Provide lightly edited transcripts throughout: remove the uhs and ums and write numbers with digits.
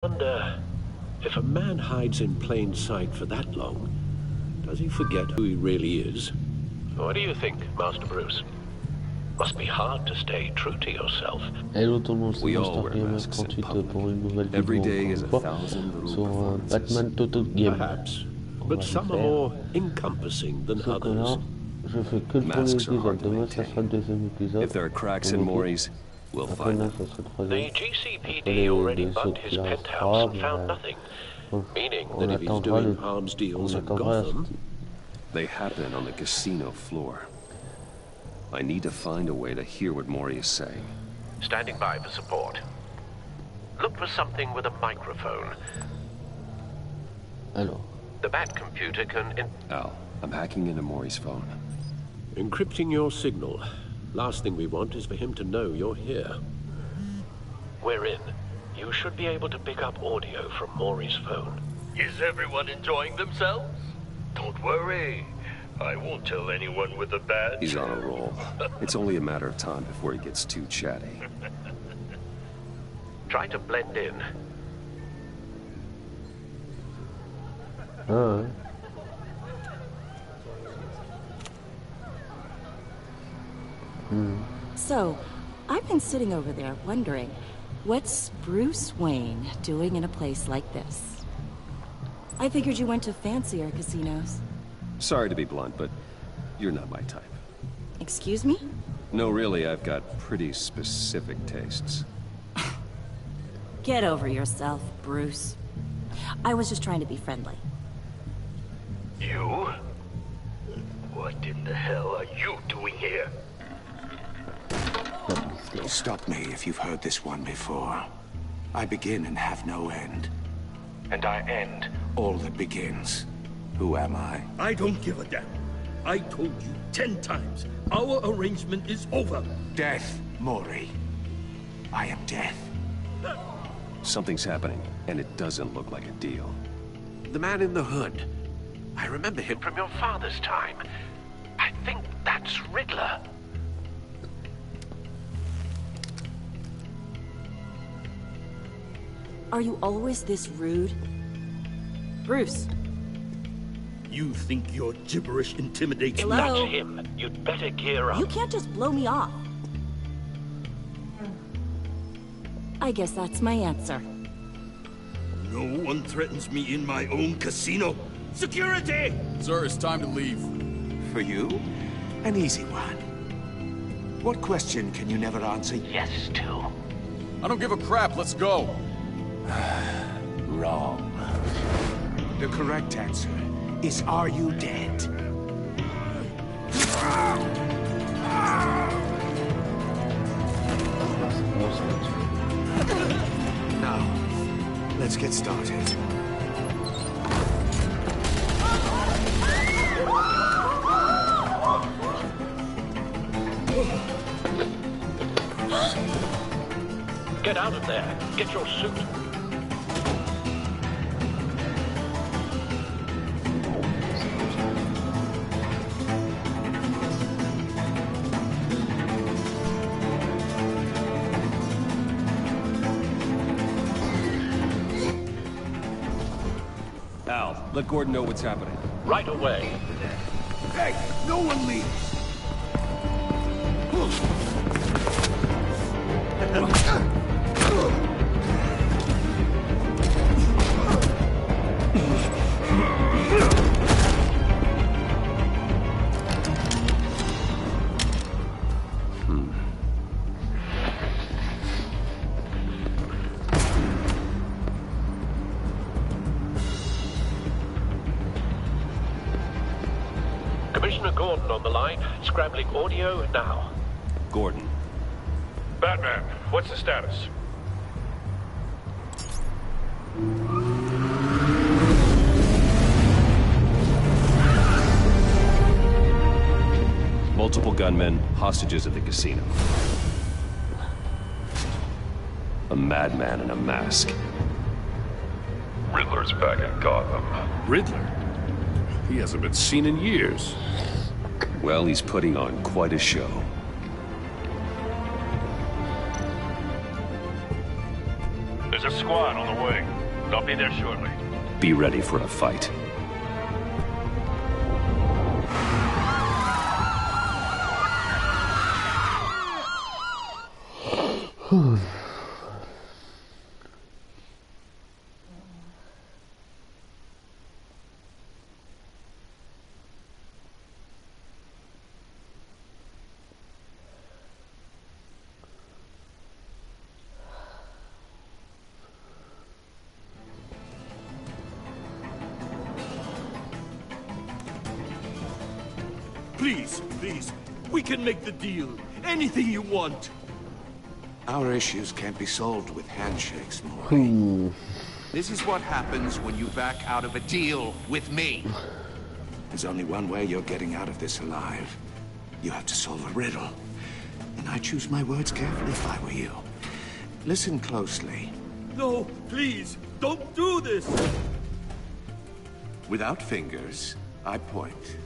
wonder if a man hides in plain sight for that long, does he forget who he really is? What do you think, Master Bruce? Must be hard to stay true to yourself. We all wear masks in public. Every day is 1,000 little Batman Toto game. Perhaps, but some are more encompassing than others. Je fais que le premier Masks are épisode, hard to demain ça sera le deuxième épisode. If there are cracks in Maury's, we'll find Demain them. ça sera le The troisième. GCPD already bugged his penthouse and found nothing, meaning that if he's doing arms deals in Gotham... They happen on the casino floor. I need to find a way to hear what Maury is saying. Standing by for support. Look for something with a microphone. Alors. The Bat computer can... Al, I'm hacking into Maury's phone. Encrypting your signal. Last thing we want is for him to know you're here. We're in. You should be able to pick up audio from Maury's phone. Is everyone enjoying themselves? Don't worry. I won't tell anyone with a badge. He's on a roll. It's only a matter of time before he gets too chatty. Try to blend in. So, I've been sitting over there wondering, what's Bruce Wayne doing in a place like this? I figured you went to fancier casinos. Sorry to be blunt, but you're not my type. Excuse me? No, really, I've got pretty specific tastes. Get over yourself, Bruce. I was just trying to be friendly. You? What in the hell are you doing here? Stop me if you've heard this one before. I begin and have no end. And I end all that begins. Who am I? I don't give a damn. I told you 10 times. Our arrangement is over. Death, Maury. I am death. Something's happening, and it doesn't look like a deal. The man in the hood. I remember him from your father's time. I think that's Riddler. Are you always this rude? Bruce. You think your gibberish intimidates me? Hello? That's him. You'd better gear up. You can't just blow me off. I guess that's my answer. No one threatens me in my own casino. Security! Sir, it's time to leave. For you, an easy one. What question can you never answer yes to? I don't give a crap, let's go. Wrong. The correct answer is, are you dead? Now, let's get started. Get out of there. Get your suit. Al, let Gordon know what's happening. Right away. Hey, no one leaves! Commissioner Gordon on the line, scrambling audio now. Gordon. Batman, what's the status? Multiple gunmen, hostages at the casino. A madman in a mask. Riddler's back in Gotham. Riddler? He hasn't been seen in years. Well, he's putting on quite a show. There's a squad on the way. I'll be there shortly. Be ready for a fight. Please, please, we can make the deal. Anything you want. Our issues can't be solved with handshakes, Maury. This is what happens when you back out of a deal with me. There's only one way you're getting out of this alive. You have to solve a riddle. And I choose my words carefully if I were you. Listen closely. No, please, don't do this. Without fingers, I point.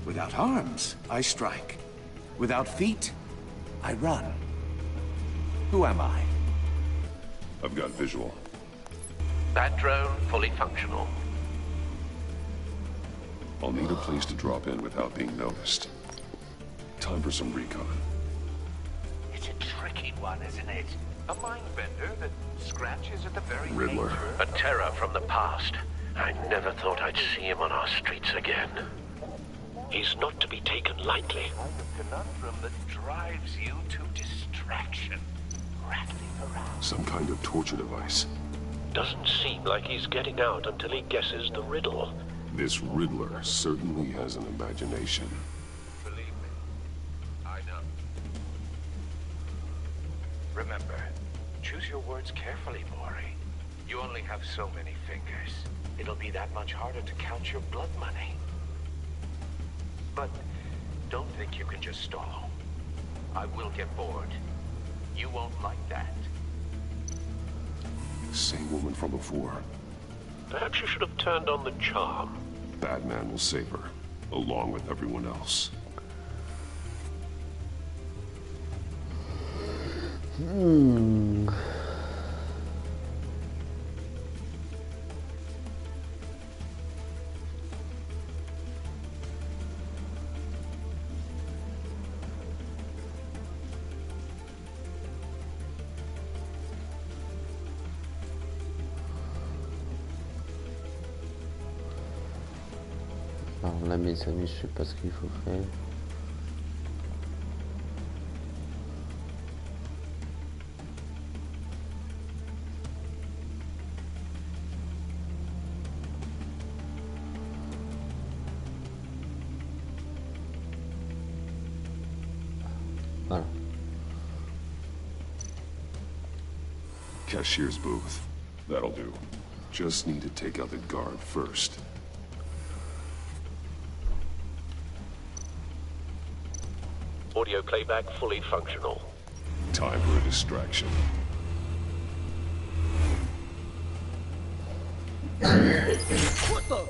Without arms, I strike. Without feet, I run. Who am I? I've got visual. That drone fully functional. I'll need a place to drop in without being noticed. Time for some recon. It's a tricky one, isn't it? A mind bender that scratches at the very Riddler. nature. A terror from the past. I never thought I'd see him on our streets again. He's not to be taken lightly. The kind of conundrum that drives you to distraction. Rattling around. Some kind of torture device. Doesn't seem like he's getting out until he guesses the riddle. This Riddler certainly has an imagination. Believe me, I know. Remember, choose your words carefully, Maury. You only have so many fingers. It'll be that much harder to count your blood money. But don't think you can just stall. I will get bored. You won't like that. Same woman from before. Perhaps you should have turned on the charm. Batman will save her, along with everyone else. Alors là, mes amis, je sais pas ce qu'il faut faire. Voilà. Cashier's booth. That'll do. Just need to take out the guard first. Audio playback fully functional. Time for a distraction. What the?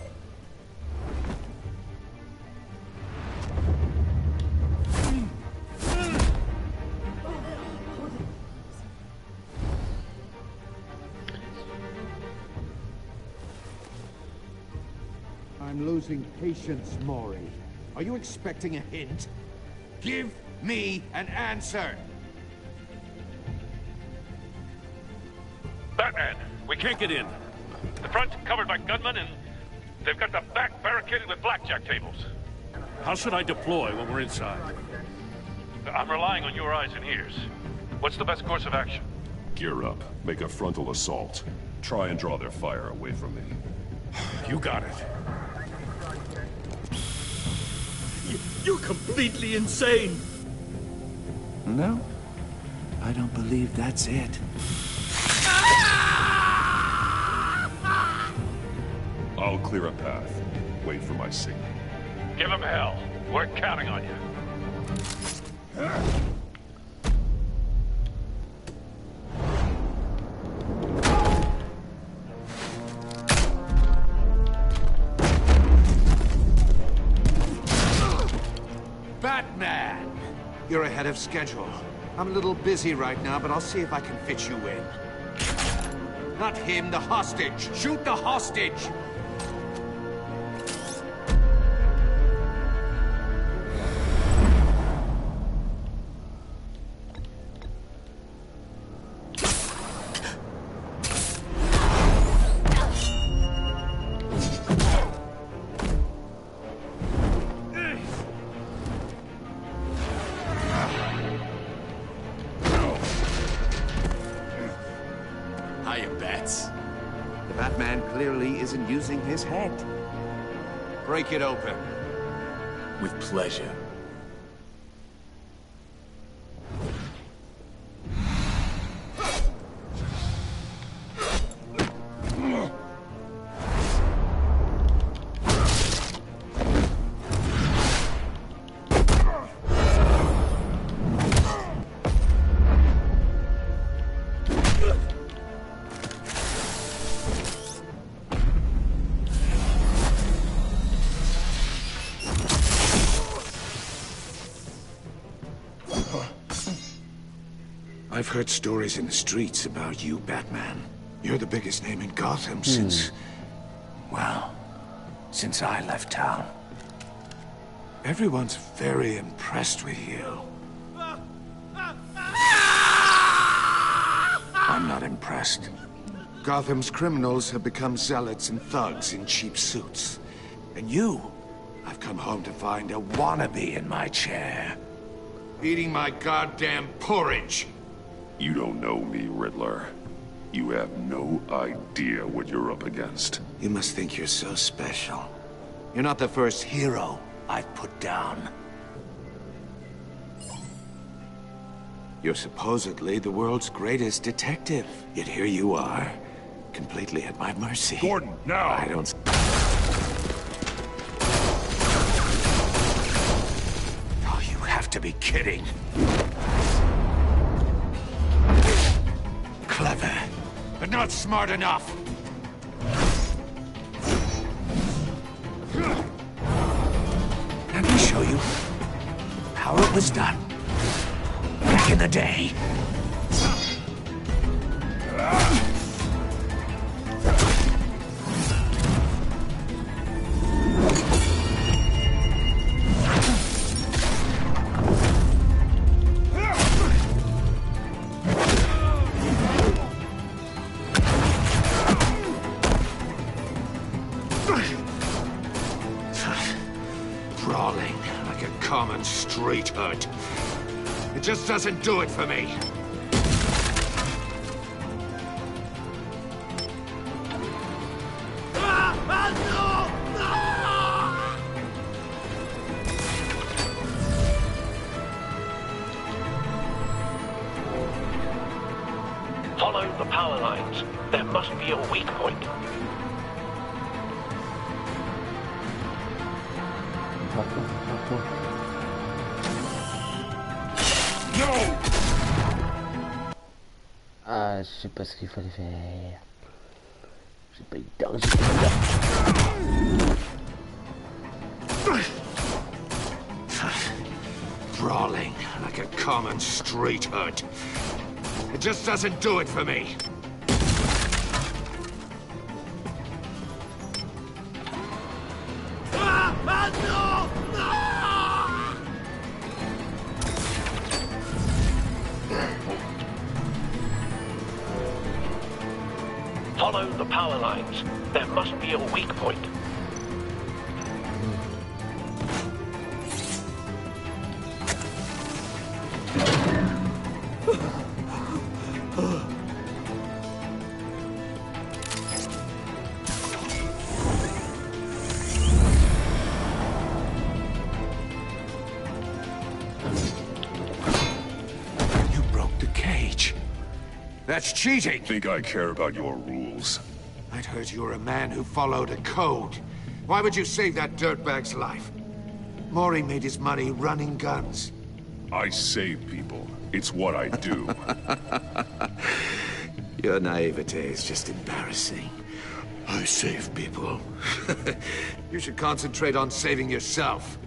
I'm losing patience, Maury. Are you expecting a hint? Give me an answer! Batman, we can't get in. The front covered by gunmen, and they've got the back barricaded with blackjack tables. How should I deploy when we're inside? I'm relying on your eyes and ears. What's the best course of action? Gear up. Make a frontal assault. Try and draw their fire away from me. You got it. You're completely insane. No, I don't believe that's it. I'll clear a path. Wait for my signal. Give him hell. We're counting on you. Batman! You're ahead of schedule. I'm a little busy right now, but I'll see if I can fit you in. Not him, the hostage. Shoot the hostage! The Batman clearly isn't using his head. Break it open. With pleasure. I've heard stories in the streets about you, Batman. You're the biggest name in Gotham since... well, since I left town. Everyone's very impressed with you. I'm not impressed. Gotham's criminals have become zealots and thugs in cheap suits. And you, I've come home to find a wannabe in my chair. Eating my goddamn porridge. You don't know me, Riddler. You have no idea what you're up against. You must think you're so special. You're not the first hero I've put down. You're supposedly the world's greatest detective. Yet here you are, completely at my mercy. Gordon, now! I don't... Oh, you have to be kidding. Clever, but not smart enough. Let me show you how it was done back in the day. Brawling like a common street hood. It just doesn't do it for me. Follow the power lines. There must be a weak point. Ah, je sais pas ce qu'il fallait faire. J'ai pas eu le temps, Brawling like a common street hood. It just doesn't do it for me. Follow the power lines. There must be a weak point. You broke the cage. That's cheating. Think I care about your rules? I'd heard you were a man who followed a code. Why would you save that dirtbag's life? Maury made his money running guns. I save people. It's what I do. Your naivete is just embarrassing. I save people. You should concentrate on saving yourself.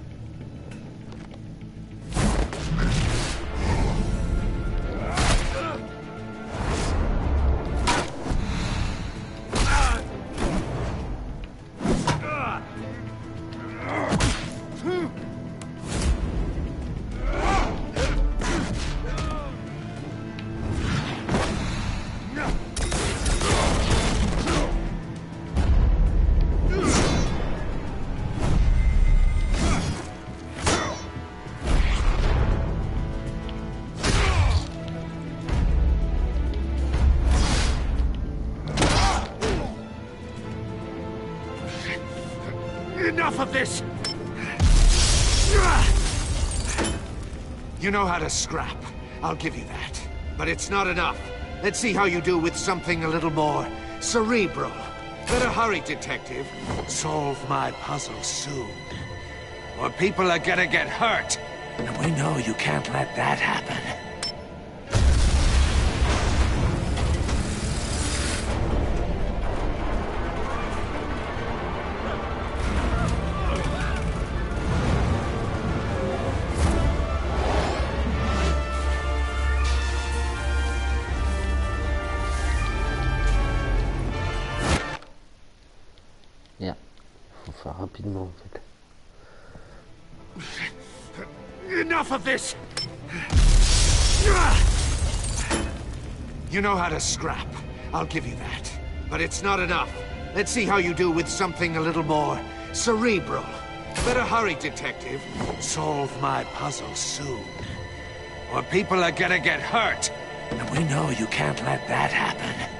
Enough of this! You know how to scrap. I'll give you that. But it's not enough. Let's see how you do with something a little more cerebral. Better hurry, detective. Solve my puzzle soon. Or people are gonna get hurt. And we know you can't let that happen. Yeah, faut faire rapidement en fait. Enough of this! You know how to scrap. I'll give you that. But it's not enough. Let's see how you do with something a little more cerebral. Better hurry, detective. Solve my puzzle soon. Or people are gonna get hurt. And we know you can't let that happen.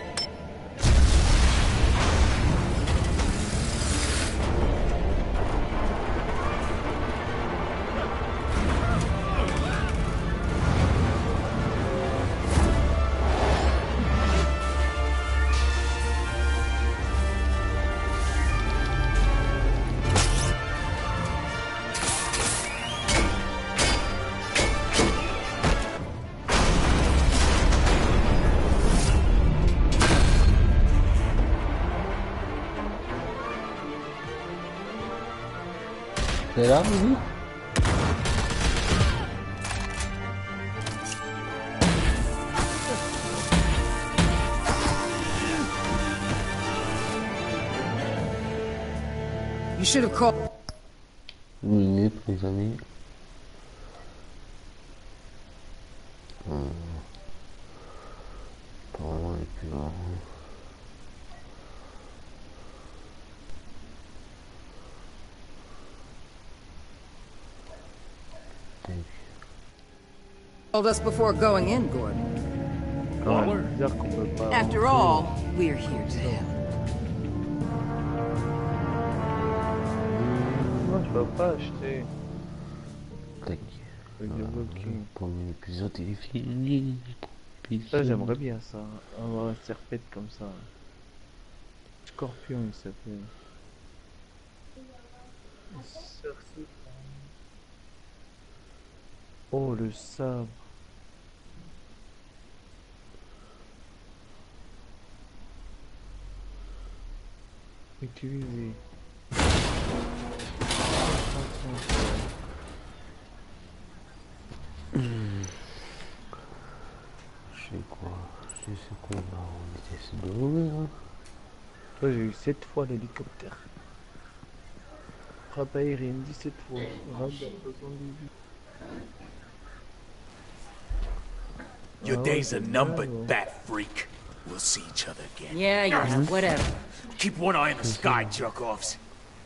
C'est là, oui. You should have called. Une minute, les amis. Apparemment, il est plus là. Told us before going in, Gordon. Waller? Bizarre qu'on peut pas. After all, we're here to help. Non, je peux pas acheter. Tac. Premier épisode il est fini. Ça, j'aimerais bien ça. Avoir un serpette comme ça. Scorpion, il s'appelle. Oh, le sabre. Utiliser. Je sais quoi. Je sais qu'on va en vitesse de l'ouvrir. Toi, j'ai eu 7 fois l'hélicoptère. Frappe aérienne 17 fois. Radar 78. Your days are numbered, bat freak. We'll see each other again. Yeah, whatever. Keep one eye in the sky, jerk-offs.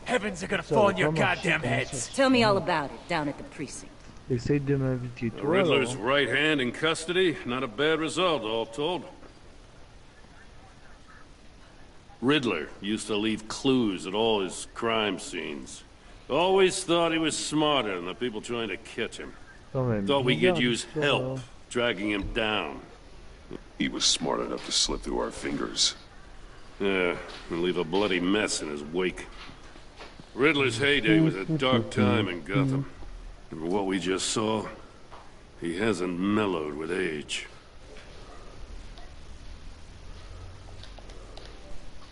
Heavens are gonna fall on your goddamn heads. Tell me all about it down at the precinct. Essaye de m'inviter The toi. Riddler's alors. right hand in custody. Not a bad result, all told. Riddler used to leave clues at all his crime scenes. Always thought he was smarter than the people trying to catch him. Quand même, Thought we could bizarre use l'histoire, help hein. dragging him down. He was smart enough to slip through our fingers. Yeah, and leave a bloody mess in his wake. Riddler's heyday was a dark time in Gotham. And for what we just saw, he hasn't mellowed with age.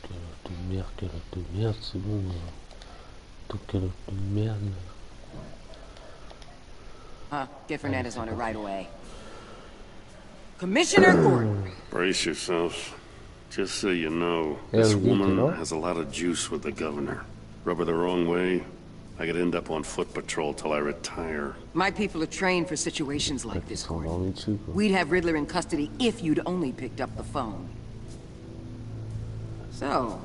Calotte de merde, c'est bon. Tout calotte de merde. Get Fernandez on it right away. Commissioner Gordon. Brace yourselves. Just so you know, Yeah, this we need to know. woman has a lot of juice with the governor. Rub her the wrong way, I could end up on foot patrol till I retire. My people are trained for situations like this, Gordon. Endormi dessus, quoi. We'd have Riddler in custody if you'd only picked up the phone. So,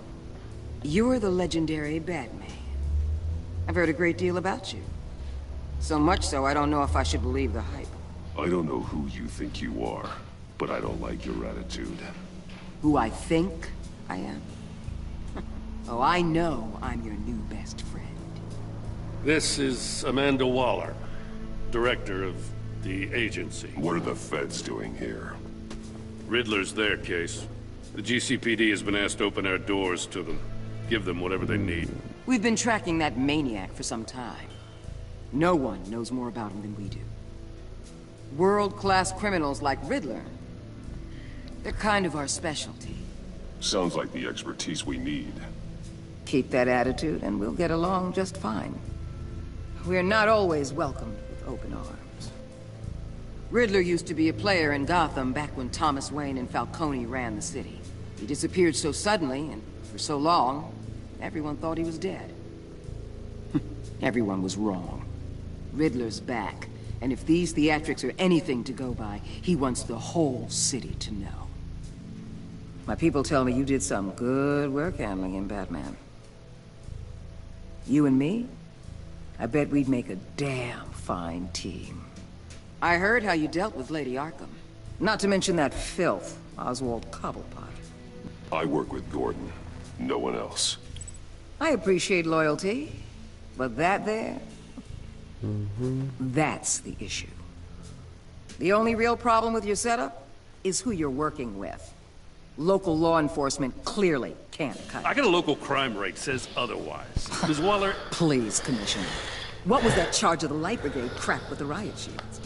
you're the legendary Batman. I've heard a great deal about you. So much so, I don't know if I should believe the hype. I don't know who you think you are, but I don't like your attitude. Who I think I am? Oh, I know I'm your new best friend. This is Amanda Waller, director of the agency. What are the feds doing here? Riddler's their case. The GCPD has been asked to open our doors to them. Give them whatever they need. We've been tracking that maniac for some time. No one knows more about him than we do. World-class criminals like Riddler. They're kind of our specialty. Sounds like the expertise we need. Keep that attitude and we'll get along just fine. We're not always welcomed with open arms. Riddler used to be a player in Gotham back when Thomas Wayne and Falcone ran the city. He disappeared so suddenly and for so long, everyone thought he was dead. Everyone was wrong. Riddler's back, and if these theatrics are anything to go by, he wants the whole city to know. My people tell me you did some good work handling him, Batman. You and me? I bet we'd make a damn fine team. I heard how you dealt with Lady Arkham. Not to mention that filth, Oswald Cobblepot. I work with Gordon. No one else. I appreciate loyalty, but that there... That's the issue. The only real problem with your setup is who you're working with. Local law enforcement clearly can't cut it. I got a local crime rate says otherwise. Ms. Waller... Please, Commissioner. What was that charge of the Light Brigade cracked with the riot shields?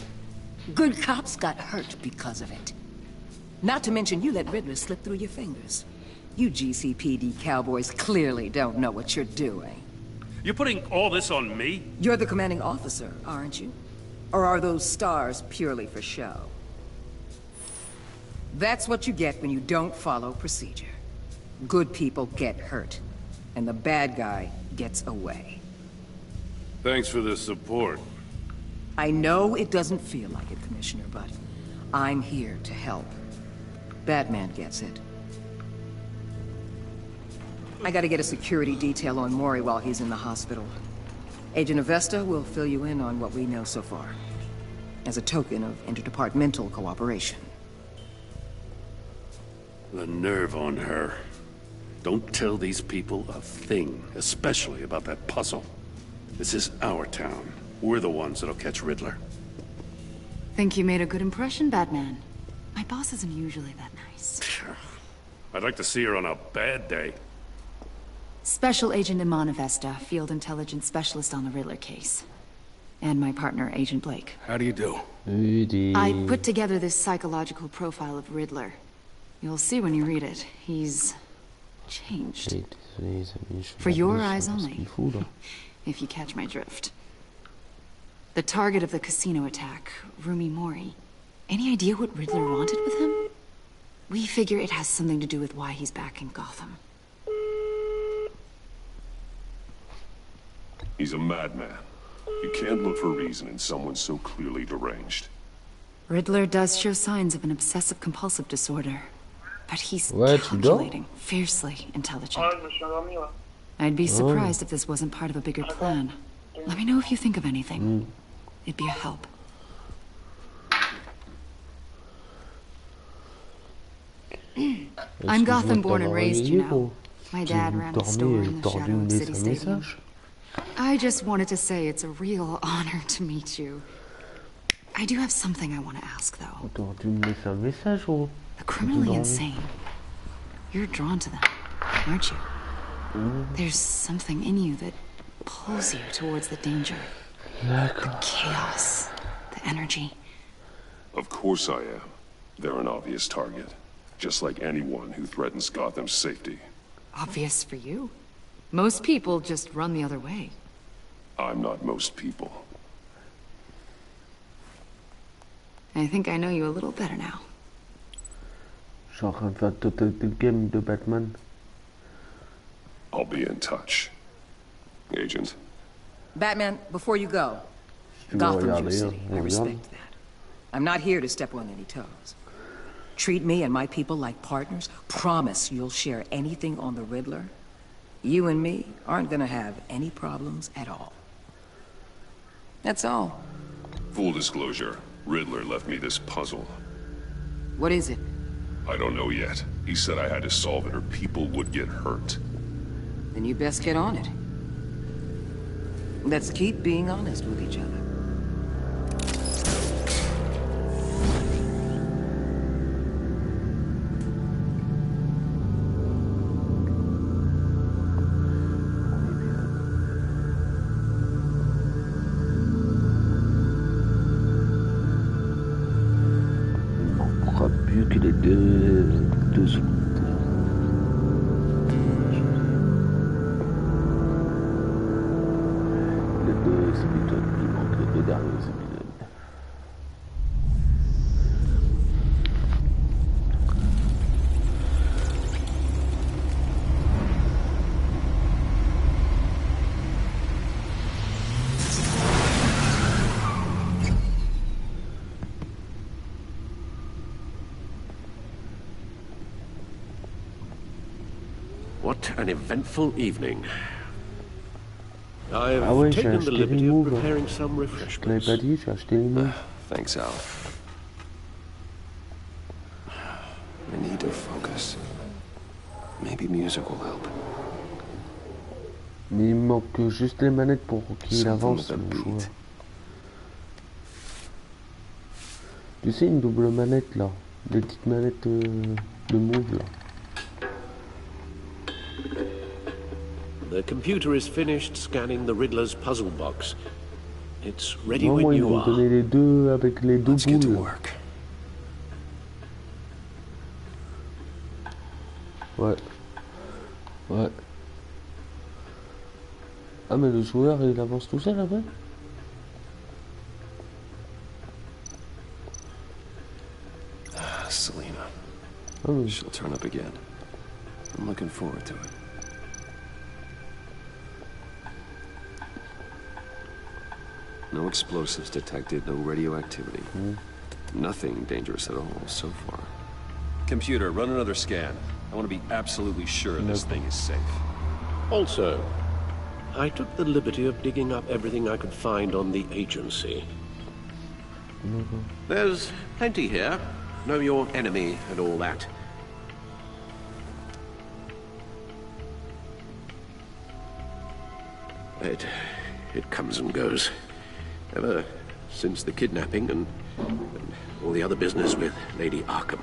Good cops got hurt because of it. Not to mention you let Riddler slip through your fingers. You GCPD cowboys clearly don't know what you're doing. You're putting all this on me? You're the commanding officer, aren't you? Or are those stars purely for show? That's what you get when you don't follow procedure. Good people get hurt, and the bad guy gets away. Thanks for the support. I know it doesn't feel like it, Commissioner, but I'm here to help. Batman gets it. I gotta get a security detail on Mori while he's in the hospital. Agent Avesta will fill you in on what we know so far, as a token of interdepartmental cooperation. The nerve on her. Don't tell these people a thing, especially about that puzzle. This is our town. We're the ones that'll catch Riddler. Think you made a good impression, Batman? My boss isn't usually that nice. I'd like to see her on a bad day. Special Agent Iman Avesta, Field Intelligence Specialist on the Riddler case. And my partner, Agent Blake. How do you do? I put together this psychological profile of Riddler. You'll see when you read it. He's... changed. For your eyes only. If you catch my drift. The target of the casino attack, Rumi Mori. Any idea what Riddler wanted with him? We figure it has something to do with why he's back in Gotham. He's a madman. You can't look for reason in someone so clearly deranged. Riddler does show signs of an obsessive-compulsive disorder. But he's calculating, fiercely intelligent. I'd be surprised if this wasn't part of a bigger plan. Let me know if you think of anything. It'd be a help. I'm Gotham-born and raised, you know. My dad ran a store in the shadow of City Stadium. I just wanted to say it's a real honor to meet you. I do have something I want to ask, though. The criminally insane. You're drawn to them, aren't you? There's something in you that pulls you towards the danger. The chaos, the energy. Of course I am. They're an obvious target. Just like anyone who threatens Gotham's safety. Obvious for you. Most people just run the other way. I'm not most people. I think I know you a little better now. Genre, va total game de Batman. I'll be in touch. Agent. Batman, before you go, Gotham's your city. I respect that. I'm not here to step on any toes. Treat me and my people like partners. Promise you'll share anything on the Riddler. You and me aren't gonna have any problems at all. That's all. Full disclosure, Riddler left me this puzzle. What is it? I don't know yet. He said I had to solve it or people would get hurt. Then you best get on it. Let's keep being honest with each other. Plus que les deux autres. Les deux épisodes qui manquent, les deux derniers épisodes. What an eventful evening. I've Ah ouais, j'ai taken the acheté les liberty of moves. preparing some Je te l'avais refreshments. pas dit, j'ai acheté les moves. Thanks, Al. I need to focus. Maybe music will help. Mais il me manque juste les manettes pour qu'il avance le joueur. Tu sais, une double manette là. Des petites manettes de move là. The computer is finished scanning the Riddler's puzzle box. It's ready Non, when moi, ils you m'ont are. donné les deux avec les deux boules. Ouais. Ouais. Ah, mais le joueur, il avance tout seul après? Selena. Oh. She'll turn up again. I'm looking forward to it. No explosives detected, no radioactivity. Nothing dangerous at all so far. Computer, run another scan. I want to be absolutely sure this thing is safe. Also, I took the liberty of digging up everything I could find on the agency. There's plenty here. Know your enemy and all that. It comes and goes. Ever since the kidnapping and all the other business with Lady Arkham.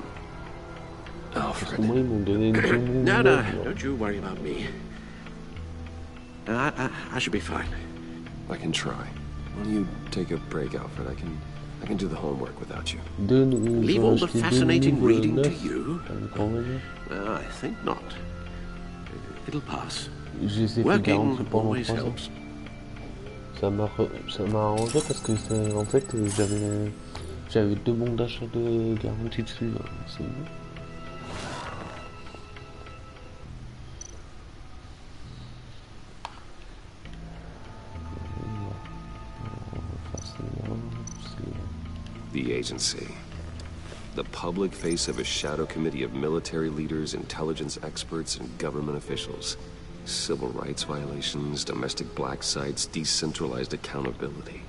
Alfred. No, don't you worry about me. I should be fine. I can try. Why don't you take a break, Alfred? I can do the homework without you. Leave all the fascinating reading to you? I think not. It'll pass. Working always helps. Ça m'a arrangé parce que en fait j'avais 2 bons d'achat de garantie dessus. C'est bon. The agency. The public face of a shadow committee of military leaders, intelligence experts, and government officials. Civil rights violations, domestic black sites, decentralized accountability.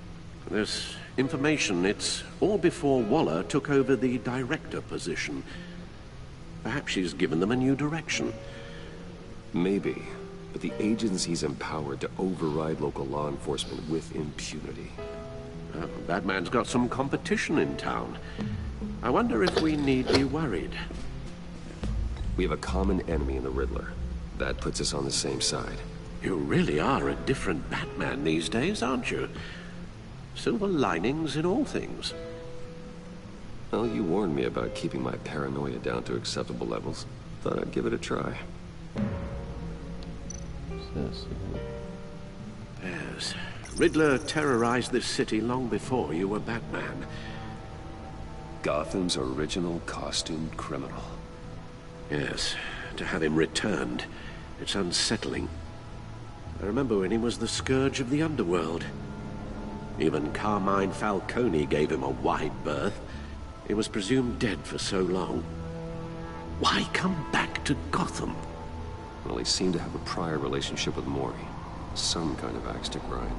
This information, it's all before Waller took over the director position. Perhaps she's given them a new direction. Maybe, but the agency's empowered to override local law enforcement with impunity. Batman's got some competition in town. I wonder if we need be worried. We have a common enemy in the Riddler. That puts us on the same side. You really are a different Batman these days, aren't you? Silver linings in all things. Well, you warned me about keeping my paranoia down to acceptable levels. Thought I'd give it a try. Yes. Riddler terrorized this city long before you were Batman. Gotham's original costumed criminal. Yes. To have him returned. It's unsettling. I remember when he was the scourge of the underworld. Even Carmine Falcone gave him a wide berth. He was presumed dead for so long. Why come back to Gotham? Well, he seemed to have a prior relationship with Mori. Some kind of axe to grind.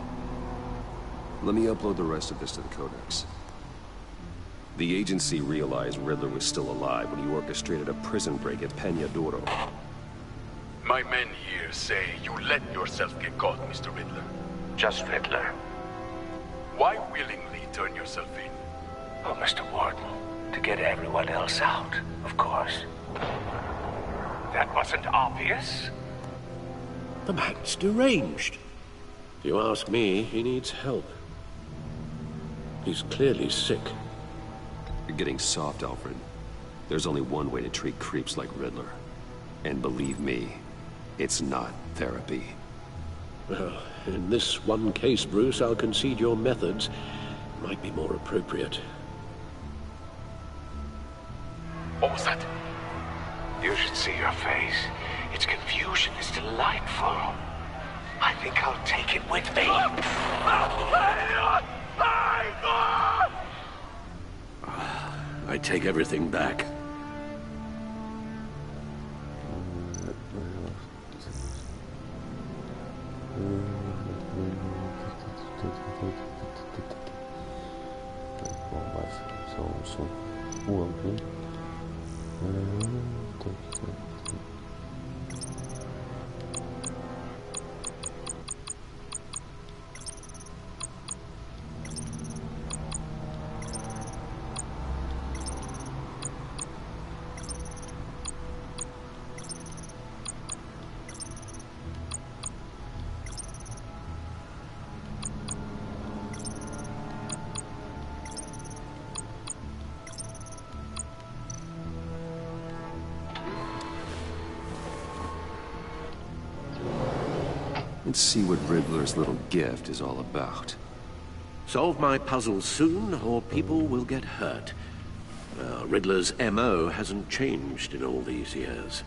Let me upload the rest of this to the Codex. The agency realized Riddler was still alive when he orchestrated a prison break at Peña Duro. My men here say you let yourself get caught, Mr. Riddler. Just Riddler. Why willingly turn yourself in? Oh, Mr. Warden, to get everyone else out, of course. That wasn't obvious? The man's deranged. If you ask me, he needs help. He's clearly sick. You're getting soft, Alfred. There's only one way to treat creeps like Riddler. And believe me, it's not therapy. Well, in this one case, Bruce, I'll concede your methods might be more appropriate. What was that? You should see your face. Its confusion is delightful. I think I'll take it with me. I take everything back. Bon, bref, ça on s'en fout un peu. Let's see what Riddler's little gift is all about. Solve my puzzle soon, or people will get hurt. Riddler's MO hasn't changed in all these years.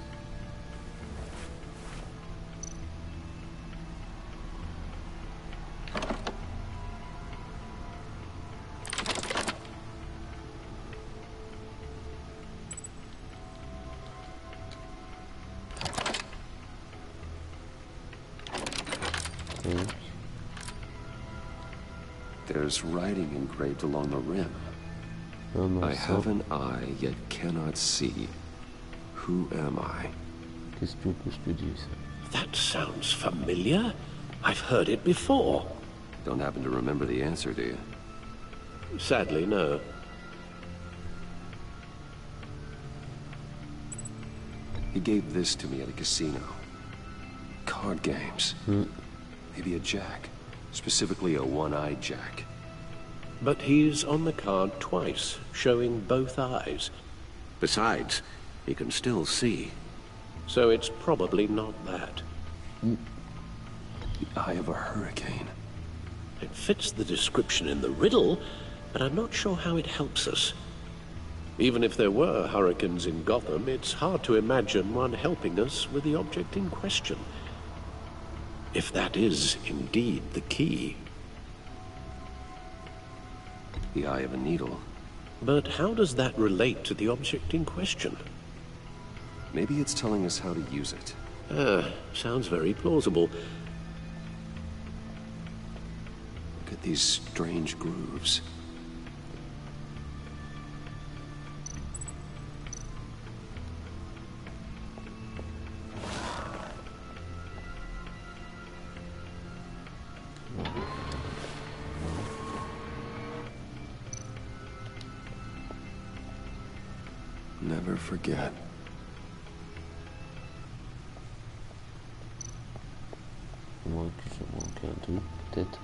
There's writing engraved along the rim. I have an eye, yet cannot see. Who am I? Qu'est-ce que tu veux que je te dise? That sounds familiar. I've heard it before. Don't happen to remember the answer, do you? Sadly, no. He gave this to me at a casino. Card games. Maybe a jack. Specifically a one-eyed jack. But he's on the card twice, showing both eyes. Besides, he can still see. So it's probably not that. The eye of a hurricane. It fits the description in the riddle, but I'm not sure how it helps us. Even if there were hurricanes in Gotham, it's hard to imagine one helping us with the object in question. If that is indeed the key. The eye of a needle. But how does that relate to the object in question? Maybe it's telling us how to use it. Sounds very plausible. Look at these strange grooves. Never forget. Moi, que je manque un truc, peut-être.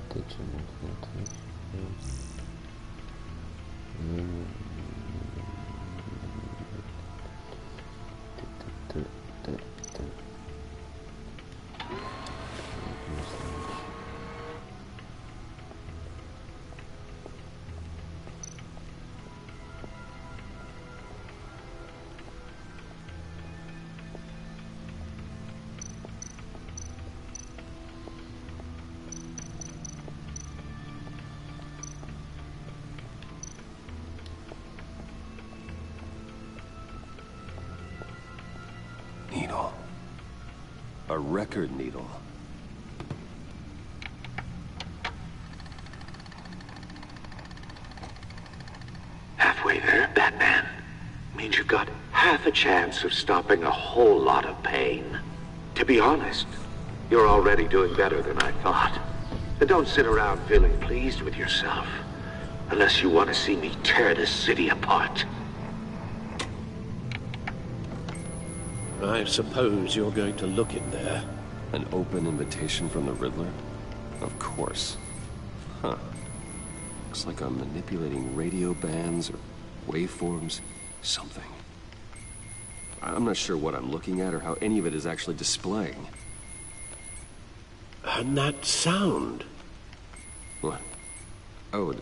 Peut-être je manque un truc. Needle. A record needle. Halfway there, Batman. means you've got half a chance of stopping a whole lot of pain. To be honest, you're already doing better than I thought. But don't sit around feeling pleased with yourself, unless you want to see me tear this city apart. I suppose you're going to look in there. An open invitation from the Riddler? Of course. Huh. Looks like I'm manipulating radio bands or waveforms. Something. I'm not sure what I'm looking at or how any of it is actually displaying. And that sound. What? Oh,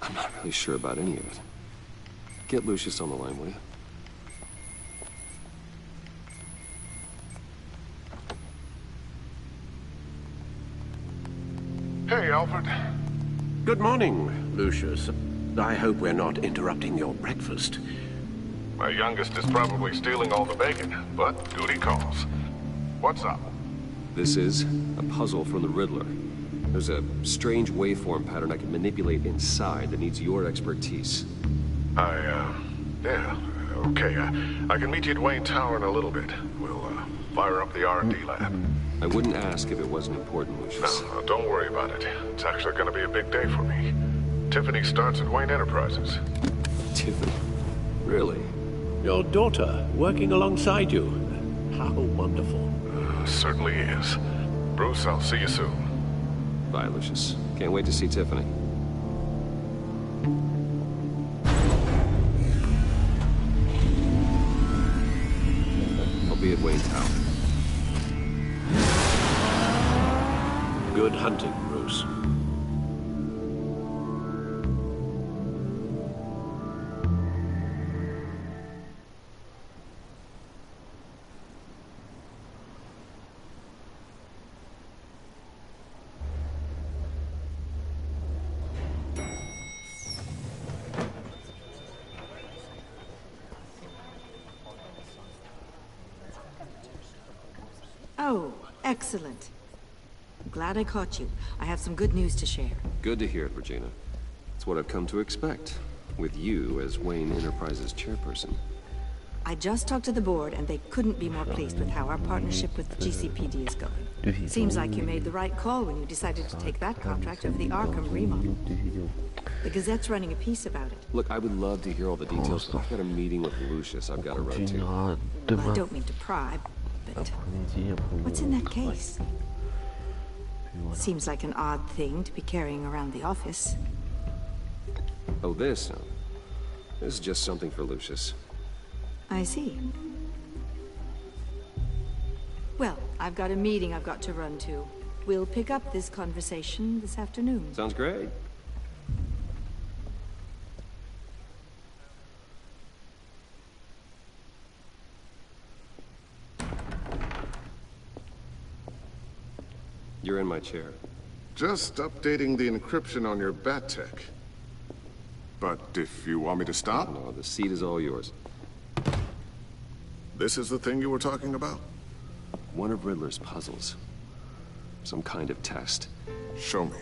I'm not really sure about any of it. Get Lucius on the line, will you? Hey, Alfred. Good morning, Lucius. I hope we're not interrupting your breakfast. My youngest is probably stealing all the bacon, but duty calls. What's up? This is a puzzle from the Riddler. There's a strange waveform pattern I can manipulate inside that needs your expertise. Yeah, okay. I can meet you at Wayne Tower in a little bit. We'll, fire up the R&D lab. I wouldn't ask if it wasn't important, Lucius. No, don't worry about it. It's actually gonna be a big day for me. Tiffany starts at Wayne Enterprises. Tiffany? Really? Your daughter, working alongside you. How wonderful. Certainly is. Bruce, I'll see you soon. Bye, Lucius. Can't wait to see Tiffany. I'll be at Wayne Tower. Good hunting, Bruce. Oh, excellent. I'm glad I caught you. I have some good news to share. Good to hear it, Regina. It's what I've come to expect, with you as Wayne Enterprises chairperson. I just talked to the board, and they couldn't be more pleased with how our partnership with the GCPD is going. Seems like you made the right call when you decided to take that contract over the Arkham remodel. The Gazette's running a piece about it. Look, I would love to hear all the details, but I've got a meeting with Lucius I've got to run to. Well, I don't mean to pry, but what's in that case? Seems like an odd thing to be carrying around the office. Oh, this? No. This is just something for Lucius. I see. Well, I've got a meeting I've got to run to. We'll pick up this conversation this afternoon. Sounds great. You're in my chair. Just updating the encryption on your bat tech. But if you want me to stop? No, the seat is all yours. This is the thing you were talking about? One of Riddler's puzzles. Some kind of test. Show me.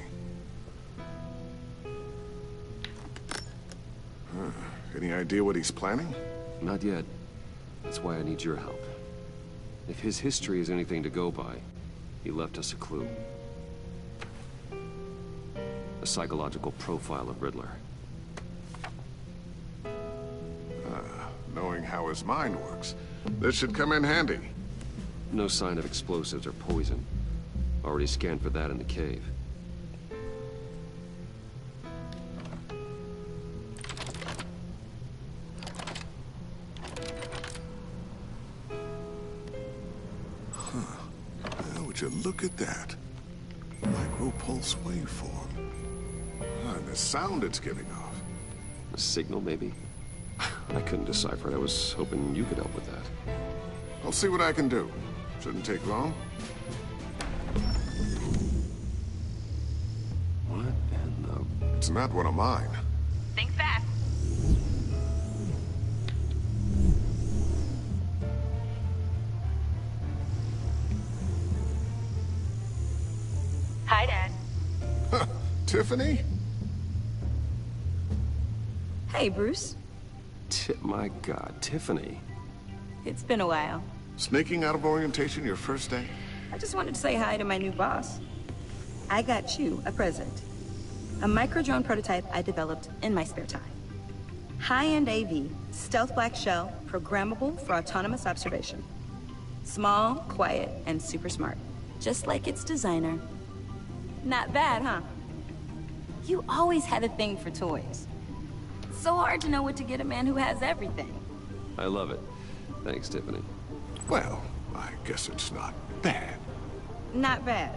Any idea what he's planning? Not yet. That's why I need your help. If his history is anything to go by, he left us a clue. A psychological profile of Riddler. Knowing how his mind works, this should come in handy. No sign of explosives or poison. Already scanned for that in the cave. Would you look at that? Micropulse waveform. And the sound it's giving off. A signal, maybe? I couldn't decipher it. I was hoping you could help with that. I'll see what I can do. Shouldn't take long. What in the... It's not one of mine. Think fast. Hi, Dad. Tiffany? Hey, Bruce. My God, Tiffany. It's been a while. Sneaking out of orientation your first day? I just wanted to say hi to my new boss. I got you a present. A micro-drone prototype I developed in my spare time. High-end AV, stealth black shell, programmable for autonomous observation. Small, quiet, and super smart. Just like its designer. Not bad, huh? You always had a thing for toys. So hard to know what to get a man who has everything. I love it. Thanks, Tiffany. Well, I guess it's not bad. Not bad.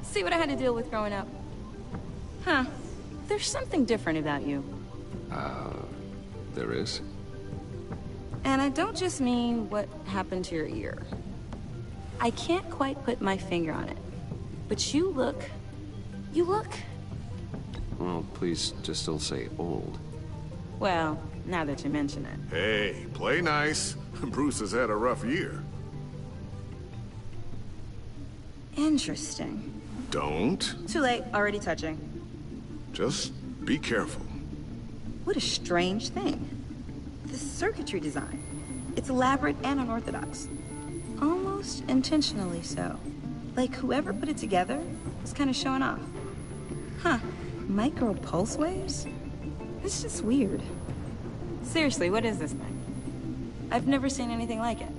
See what I had to deal with growing up? Huh. There's something different about you. There is? And I don't just mean what happened to your ear. I can't quite put my finger on it. But you look... Well, please just don't say old. Well, now that you mention it. Hey, play nice. Bruce has had a rough year. Interesting. Don't. Too late, already touching. Just be careful. What a strange thing. The circuitry design. It's elaborate and unorthodox. Almost intentionally so. Like whoever put it together is kind of showing off. Huh. Micro pulse waves? It's just weird. Seriously, what is this thing? I've never seen anything like it.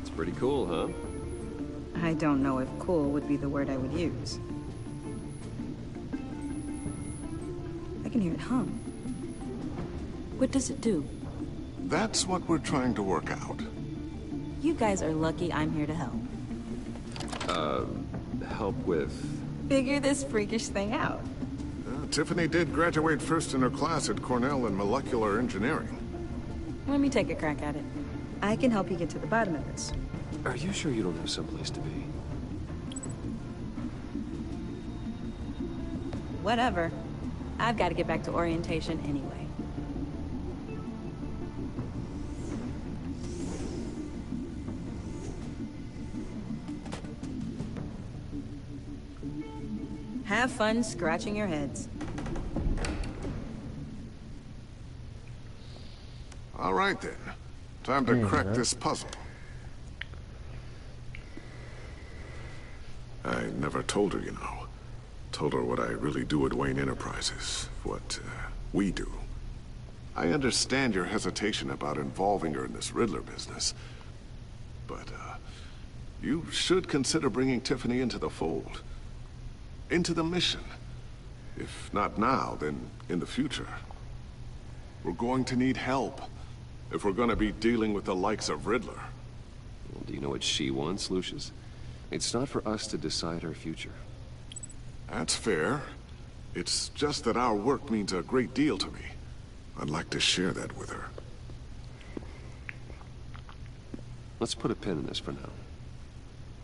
It's pretty cool, huh? I don't know if cool would be the word I would use. I can hear it hum. What does it do? That's what we're trying to work out. You guys are lucky I'm here to help. Help with... Figure this freakish thing out. Tiffany did graduate first in her class at Cornell in molecular engineering. Let me take a crack at it. I can help you get to the bottom of this. Are you sure you don't have someplace to be? Whatever. I've got to get back to orientation anyway. Have fun scratching your heads. All right, then. Time to crack this puzzle. I never told her, you know. Told her what I really do at Wayne Enterprises. What we do. I understand your hesitation about involving her in this Riddler business. But, you should consider bringing Tiffany into the fold. Into the mission. If not now, then in the future. We're going to need help if we're going to be dealing with the likes of Riddler. Well, do you know what she wants, Lucius? It's not for us to decide her future. That's fair. It's just that our work means a great deal to me. I'd like to share that with her. Let's put a pin in this for now.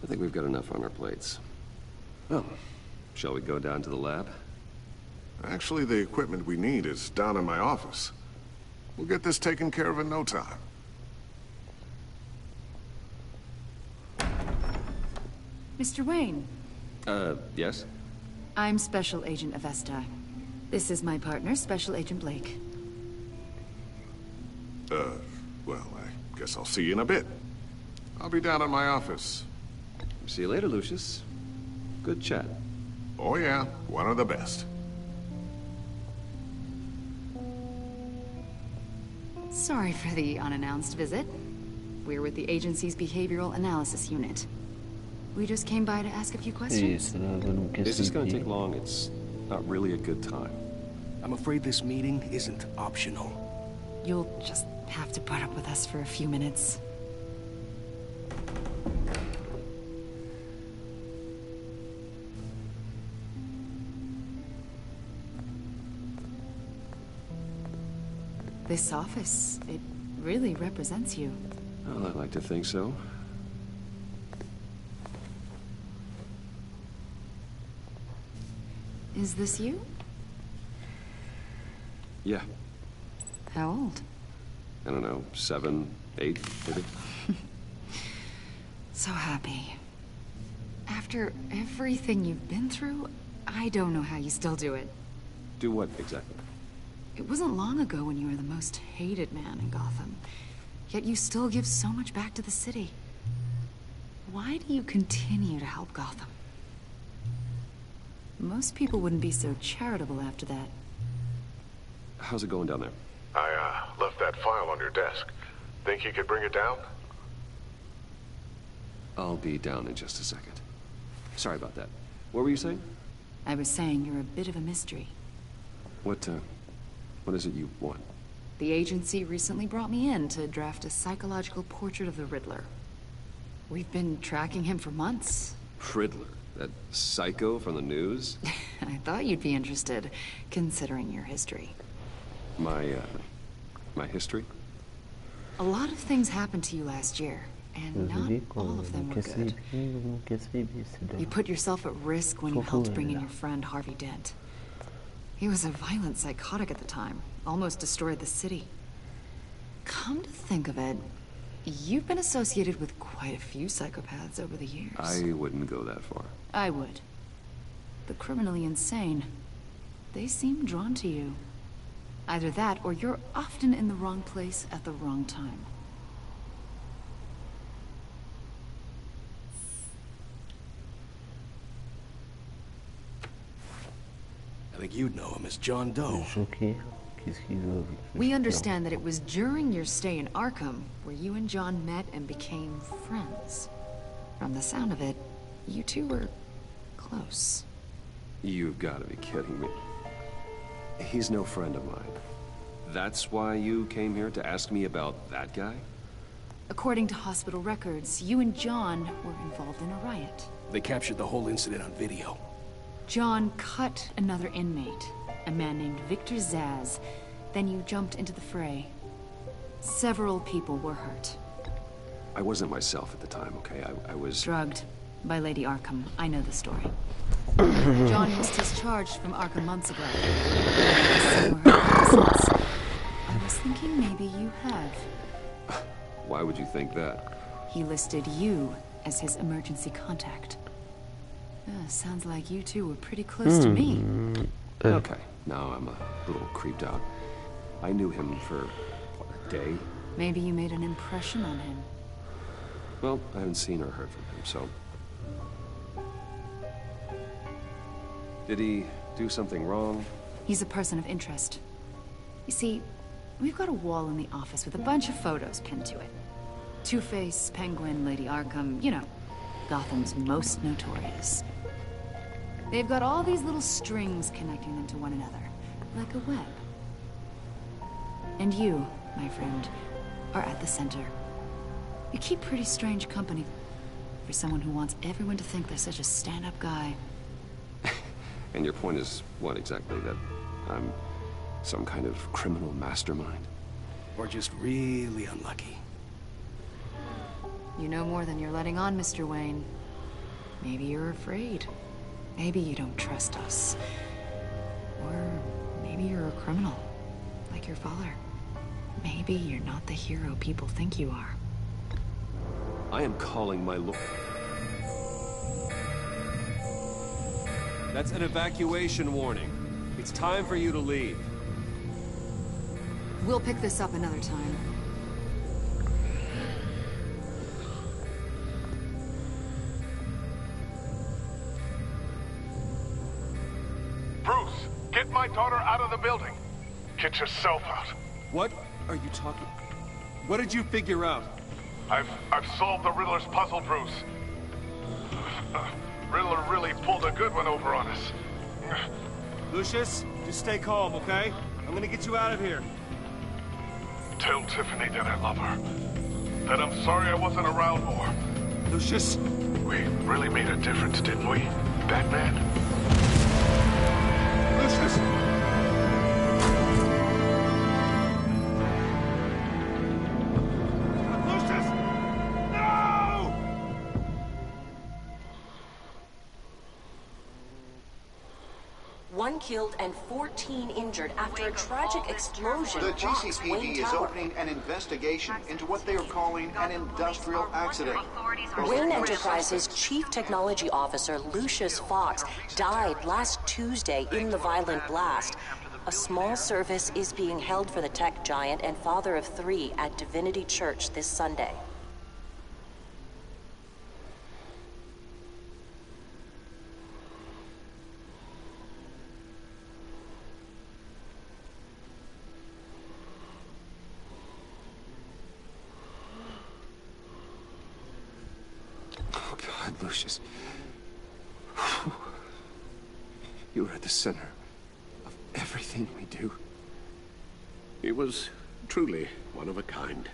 I think we've got enough on our plates. Well, shall we go down to the lab? Actually, the equipment we need is down in my office. We'll get this taken care of in no time. Mr. Wayne. Yes? I'm Special Agent Avesta. This is my partner, Special Agent Blake. Well, I guess I'll see you in a bit. I'll be down in my office. See you later, Lucius. Good chat. Oh yeah, one of the best. Sorry for the unannounced visit. We're with the agency's behavioral analysis unit. We just came by to ask a few questions. This is going to take long. It's not really a good time. I'm afraid this meeting isn't optional. You'll just have to put up with us for a few minutes. This office, it really represents you. Well, I'd like to think so. Is this you? Yeah. How old? I don't know, 7, 8, maybe? So happy. After everything you've been through, I don't know how you still do it. Do what, exactly? It wasn't long ago when you were the most hated man in Gotham. Yet you still give so much back to the city. Why do you continue to help Gotham? Most people wouldn't be so charitable after that. How's it going down there? I, left that file on your desk. Think you could bring it down? I'll be down in just a second. Sorry about that. What were you saying? I was saying you're a bit of a mystery. What is it you want? The agency recently brought me in to draft a psychological portrait of the Riddler. We've been tracking him for months. Riddler? That psycho from the news? I thought you'd be interested, considering your history. My history? A lot of things happened to you last year, and not all of them were good. You put yourself at risk when you helped bring in your friend Harvey Dent. He was a violent psychotic at the time, almost destroyed the city. Come to think of it, you've been associated with quite a few psychopaths over the years. I wouldn't go that far. I would. The criminally insane, they seem drawn to you. Either that, or you're often in the wrong place at the wrong time. I think you'd know him as John Doe. We understand that it was during your stay in Arkham where you and John met and became friends. From the sound of it, you two were close. You've got to be kidding me. He's no friend of mine. That's why you came here to ask me about that guy? According to hospital records, you and John were involved in a riot. They captured the whole incident on video. John cut another inmate, a man named Victor Zsasz. Then you jumped into the fray. Several people were hurt. I wasn't myself at the time, okay? I was... drugged by Lady Arkham. I know the story. John was discharged from Arkham months ago. I was thinking maybe you have. Why would you think that? He listed you as his emergency contact. Sounds like you two were pretty close to me. Okay, now I'm a little creeped out. I knew him for, what, a day? Maybe you made an impression on him. Well, I haven't seen or heard from him, so... Did he do something wrong? He's a person of interest. You see, we've got a wall in the office with a bunch of photos pinned to it. Two-Face, Penguin, Lady Arkham, you know, Gotham's most notorious. They've got all these little strings connecting them to one another, like a web. And you, my friend, are at the center. You keep pretty strange company for someone who wants everyone to think they're such a stand-up guy. And your point is what exactly? That I'm some kind of criminal mastermind? Or just really unlucky? You know more than you're letting on, Mr. Wayne. Maybe you're afraid. Maybe you don't trust us. Or maybe you're a criminal, like your father. Maybe you're not the hero people think you are. I am calling my lord. That's an evacuation warning. It's time for you to leave. We'll pick this up another time. Bruce, get my daughter out of the building. Get yourself out. What are you talking? What did you figure out? I've solved the Riddler's puzzle, Bruce. Riddler really pulled a good one over on us. Lucius, just stay calm, okay? I'm gonna get you out of here. Tell Tiffany that I love her. That I'm sorry I wasn't around more. Lucius? We really made a difference, didn't we, Batman? Lucius! One killed and 14 injured after a tragic explosion. The GCPD is opening an investigation into what they are calling an industrial accident. Wayne Enterprises' Chief Technology Officer Lucius Fox died last Tuesday in the violent blast. A small service is being held for the tech giant and father of 3 at Divinity Church this Sunday. Oh God, Lucius. You were at the center of everything we do. He was truly one of a kind.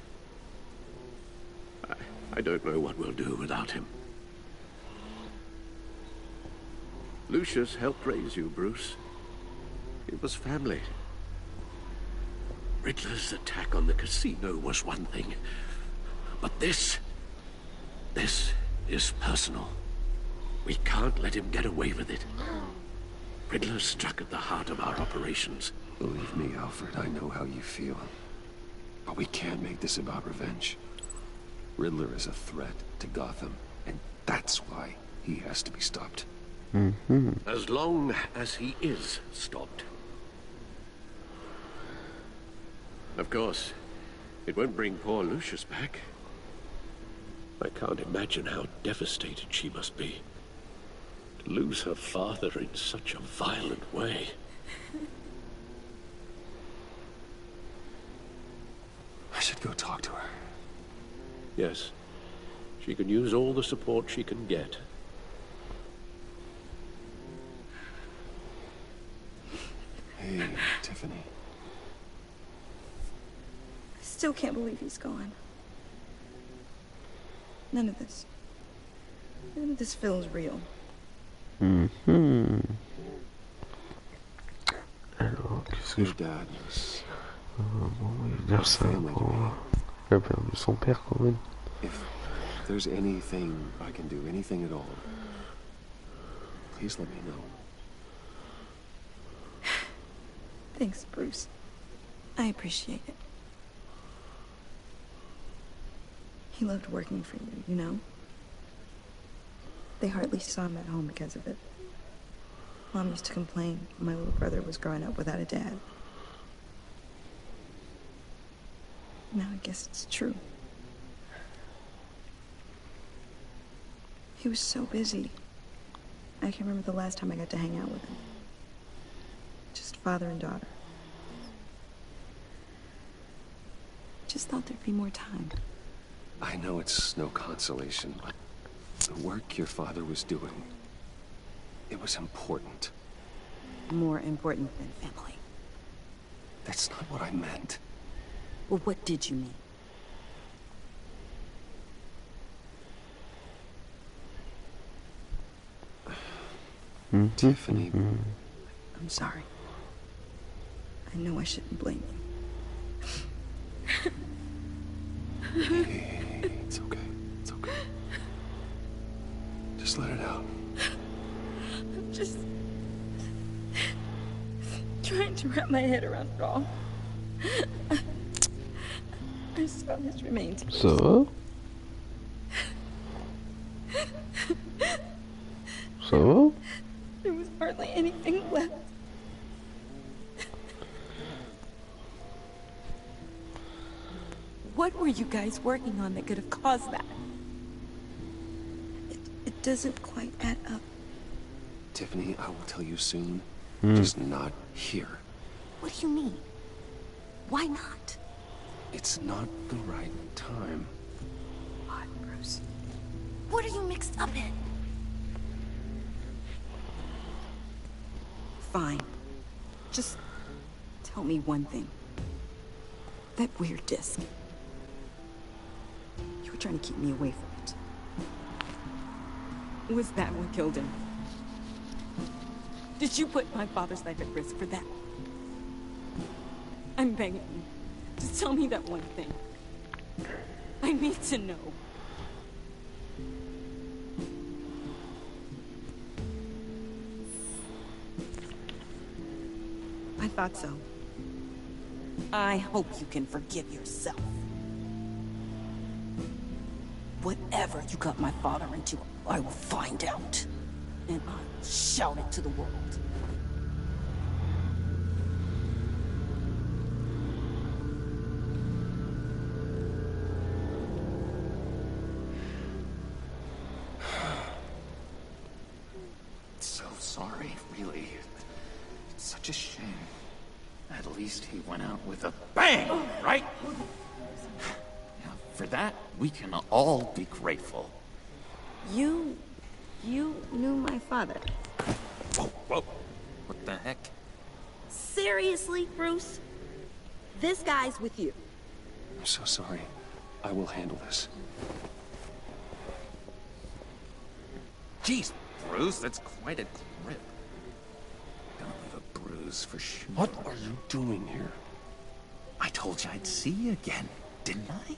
I don't know what we'll do without him. Lucius helped raise you, Bruce. It was family. Riddler's attack on the casino was one thing. But this is personal. We can't let him get away with it. Riddler struck at the heart of our operations. Believe me, Alfred, I know how you feel. But we can't make this about revenge. Riddler is a threat to Gotham, and that's why he has to be stopped. As long as he is stopped. Of course, it won't bring poor Lucius back. I can't imagine how devastated she must be. To lose her father in such a violent way. I should go talk to her. Yes. She can use all the support she can get. Hey, Tiffany. I still can't believe he's gone. None of this feels real. Alors, qu'est-ce que je... Dad. bon, il va dire ça pour... Il a perdu son père quand même. If there's anything I can do, anything at all, please let me know. Thanks, Bruce. I appreciate it. He loved working for you, you know? They hardly saw him at home because of it. Mom used to complain my little brother was growing up without a dad. Now I guess it's true. He was so busy. I can remember the last time I got to hang out with him. Just father and daughter. Just thought there'd be more time. I know it's no consolation, but the work your father was doing, it was important. More important than family. That's not what I meant. Well, what did you mean? Tiffany. I'm sorry. I know I shouldn't blame you. Hey, it's okay. It's okay. Just let it out. I'm just trying to wrap my head around it all. I saw his remains. So? So? There was hardly anything left. What were you guys working on that could have caused that? It doesn't quite add up. Tiffany, I will tell you soon. Hmm. Just not here. What do you mean? Why not? It's not the right time. What, Bruce? What are you mixed up in? Fine. Just tell me one thing. That weird disc. You were trying to keep me away from it. Was that what killed him? Did you put my father's life at risk for that? I'm begging you. Just tell me that one thing. I need to know. I thought so. I hope you can forgive yourself. Whatever you got my father into, I will find out. And I'll shout it to the world. least he went out with a bang, right? Now, for that, we can all be grateful. You knew my father. Whoa, whoa. What the heck? Seriously, Bruce? This guy's with you. I'm so sorry. I will handle this. Jeez, Bruce, that's quite a grip. Gonna leave a bruise for sure. What are you doing here? I told you I'd see you again, didn't I?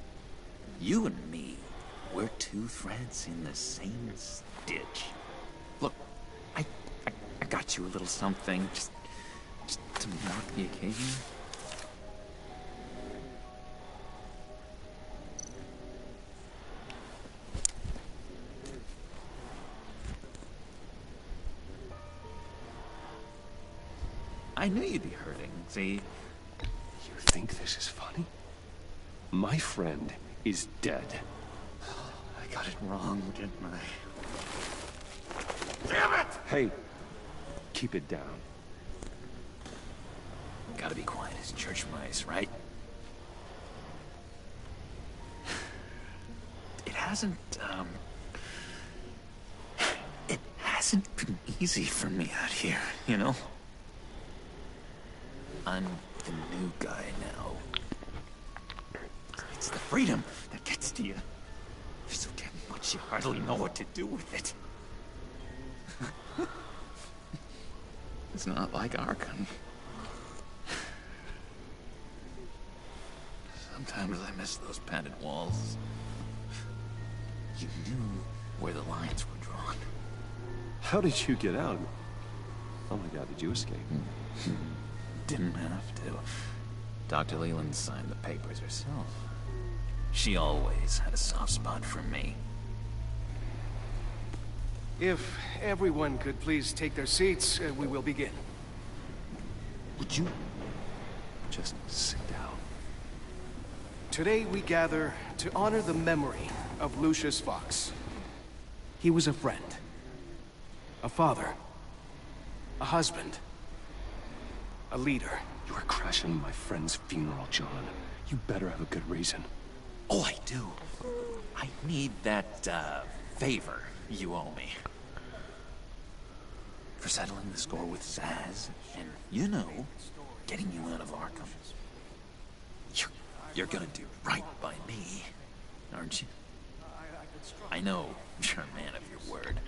You and me, we're two threads in the same stitch. Look, I got you a little something, just to mark the occasion. I knew you'd be hurting, see? You think this is funny? My friend is dead. I got it wrong, didn't I? Damn it! Hey, keep it down. Gotta be quiet as church mice, right? It hasn't been easy for me out here, you know? I'm the new guy now. It's the freedom that gets to you. There's so damn much you hardly know what to do with it. It's not like Arkham. Sometimes I miss those padded walls. You knew where the lines were drawn. How did you get out? Oh my god, did you escape? Didn't have to. Dr. Leland signed the papers herself. She always had a soft spot for me. If everyone could please take their seats, we will begin. Would you just sit down? Today we gather to honor the memory of Lucius Fox. He was a friend, a father, a husband, a leader. You are crashing my friend's funeral, John. You better have a good reason. Oh, I do. I need that, favor you owe me. For settling the score with Zaz, and, you know, getting you out of Arkham. You're gonna do right by me, aren't you? I know you're a man of your word.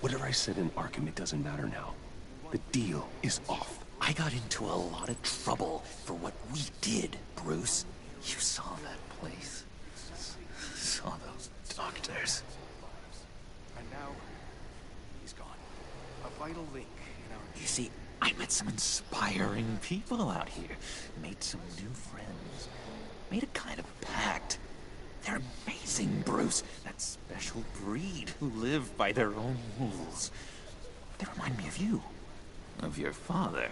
Whatever I said in Arkham, it doesn't matter now. The deal is off. I got into a lot of trouble for what we did, Bruce. You saw that place. Saw those doctors. And now, he's gone. A vital link in our... You see, I met some inspiring people out here. Made some new friends. Made a kind of pact. They're amazing, Bruce. That special breed who live by their own rules. They remind me of you. Of your father.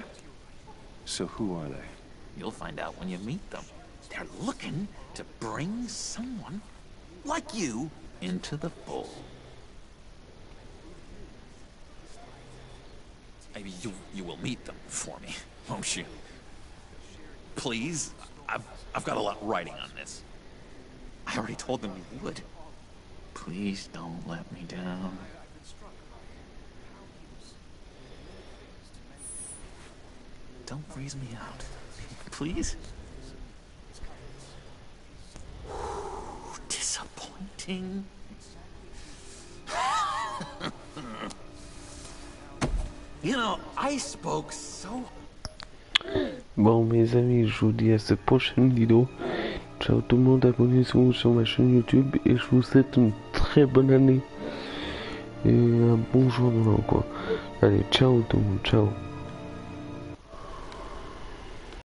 So who are they? You'll find out when you meet them. They're looking to bring someone like you into the fold. Maybe you will meet them for me, won't you? Please? I've got a lot writing on this. I already told them you would. Please don't let me down. Don't freeze me out. Please? Disappointing. You know, I spoke so... Bon mes amis, je vous dis à cette prochaine vidéo. Ciao tout le monde, abonnez-vous sur ma chaîne YouTube et je vous souhaite une très bonne année. Et un bon jour dans quoi. Allez, ciao tout le monde, ciao.